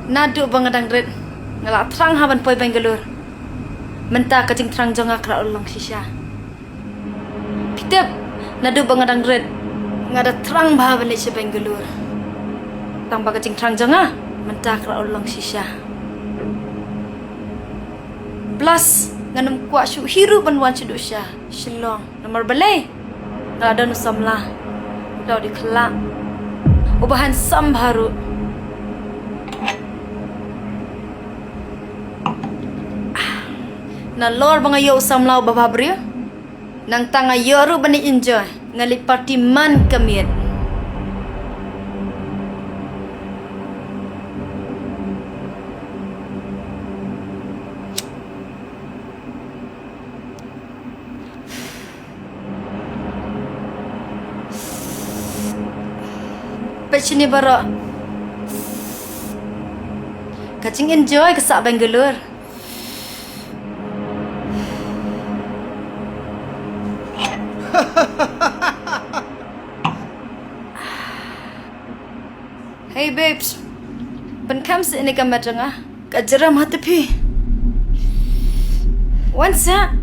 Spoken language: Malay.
Naduh bangadang red ngalak Thrang haban poi banggalor. Mentah kacing Thrang jonga kra ulong sisha. Pitep Naduh bangadang red ngada Thrang bahaban le banggalor. Tang ba kacing Thrang jonga mentah kra ulong sisha. Plus nganum kuat syu hiru banwan cedusya. Shillong nomor balai. Ngada nusamla. Dau di kelak. Ubahan sam baru. Na lor banga yo samlau bababrio nang tanga yoru bani enjoy ngali party man kamiet pechini bara kacing enjoy kesak Bangalore. Hey babes, penkam se ini kamar jengah, kajeram hati pi. Once ya.